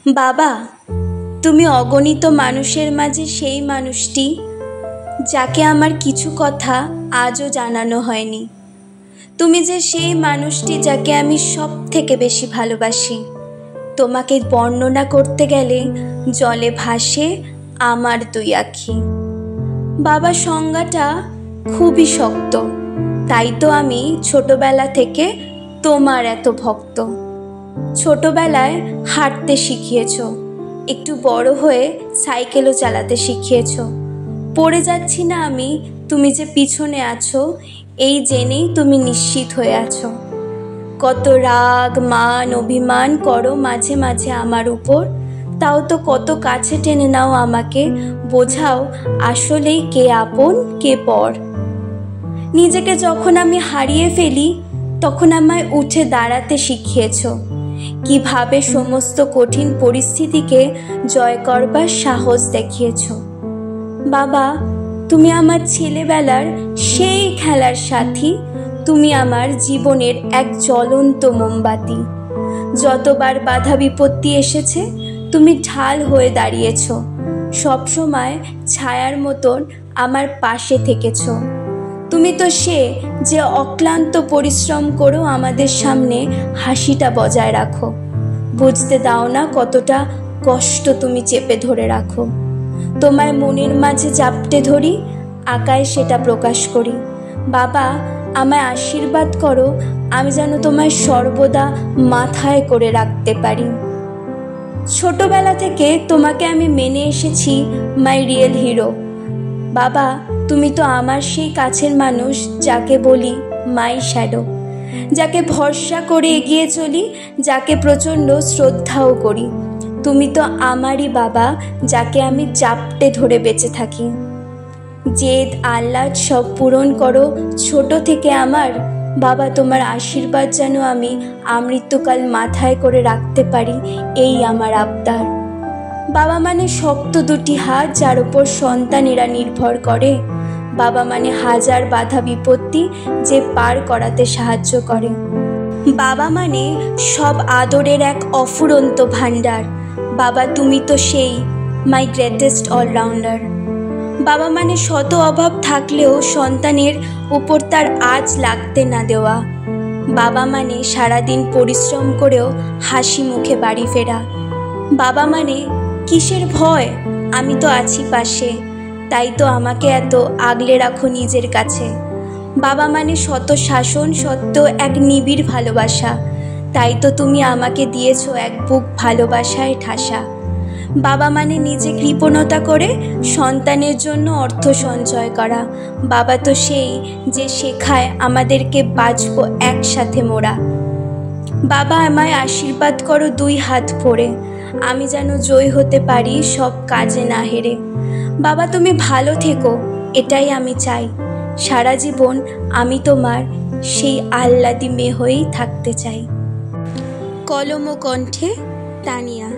বাবা, তুমি অগণিত মানুষের মাঝে সেই মানুষটি যাকে আমার কিছু কথা আজও জানানো হয়নি। তুমি যে সেই মানুষটি যাকে আমি সব থেকে বেশি ভালোবাসি। তোমাকে বর্ণনা করতে গেলে জলে ভাসে আমার দুই আঁখি। বাবা, সংজ্ঞাটা খুবই শক্ত, তাই তো আমি ছোটবেলা থেকে তোমার এত ভক্ত। ছোটবেলায় হাঁটতে শিখিয়েছ, একটু বড় হয়ে সাইকেলও চালাতে শিখিয়েছ। পড়ে যাচ্ছি না আমি, তুমি যে পিছনে আছো এই জেনেই তুমি নিশ্চিত হয়ে আছো। কত রাগ মান অভিমান করো মাঝে মাঝে আমার উপর, তাও তো কত কাছে টেনে নাও আমাকে, বোঝাও আসলেই কে আপন কে পর। নিজেকে যখন আমি হারিয়ে ফেলি তখন আমায় উঠে দাঁড়াতে শিখিয়েছ, কিভাবে সমস্ত কঠিন পরিস্থিতিকে জয় করবার সাহস দেখিয়েছ। বাবা, তুমি আমার ছেলেবেলার সেই খেলার সাথী, তুমি আমার জীবনের এক জ্বলন্ত মোমবাতি। যতবার বাধা বিপত্তি এসেছে তুমি ঢাল হয়ে দাঁড়িয়েছ, সবসময় ছায়ার মতন আমার পাশে থেকেছ। তুমি তো সে যে অক্লান্ত পরিশ্রম করো আমাদের সামনে হাসিটা বজায় রাখো। বুঝতে দাও না কতটা কষ্ট তুমি চেপে ধরে রাখো। তোমায় মনের মাঝে জাপটে ধরি, আঁকায় সেটা প্রকাশ করি। বাবা, আমায় আশীর্বাদ করো, আমি যেন তোমায় সর্বদা মাথায় করে রাখতে পারি। ছোটবেলা থেকে তোমাকে আমি মেনে এসেছি মাই রিয়েল হিরো। বাবা, তুমি তো আমার সেই কাছের মানুষ যাকে বলি মাই শ্যাডো, যাকে ভরসা করে এগিয়ে চলি, যাকে প্রচণ্ড শ্রদ্ধাও করি। তুমি তো আমারই বাবা, যাকে আমি জাপটে ধরে বেঁচে থাকি। জেদ আহ্লাদ সব পূরণ করো ছোট থেকে আমার। বাবা, তোমার আশীর্বাদ যেন আমি আমৃত্যুকাল মাথায় করে রাখতে পারি, এই আমার আবদার। বাবা মানে শক্ত দুটি হাত যার উপর সন্তানেরা নির্ভর করে। বাবা মানে হাজার বাধা বিপত্তি যে পার করাতে সাহায্য করে। বাবা মানে সব আদরের এক অফুরন্ত ভাণ্ডার। বাবা, তুমি তো সেই মাই গ্রেটেস্ট অলরাউন্ডার। বাবা মানে শত অভাব থাকলেও সন্তানের উপর তার আঁচ লাগতে না দেওয়া। বাবা মানে সারাদিন পরিশ্রম করেও হাসি মুখে বাড়ি ফেরা। বাবা মানে কিসের ভয়, আমি তো আছি পাশে, তাই তো আমাকে এত আগলে রাখো নিজের কাছে। বাবা মানে শত শাসন সত্ত্বেও এক নিবিড় ভালোবাসা, তাই তো তুমি আমাকে দিয়েছো এক বুক ভালোবাসায় ঠাসা। বাবা মানে নিজে কৃপণতা করে সন্তানের জন্য অর্থ সঞ্চয় করা। বাবা তো সেই যে শেখায় আমাদেরকে বাঁচবো একসাথে মোরা। বাবা, আমায় আশীর্বাদ করো দুই হাত ভরে, আমি যেন জয় হতে পারি সব কাজে না হেরে। বাবা, তুমি ভালো থেকো, এটাই আমি চাই। সারা জীবন আমি তোমার সেই আহ্লাদী মেয়ে হয়েই থাকতে চাই। কলম ও কণ্ঠে তানিয়া।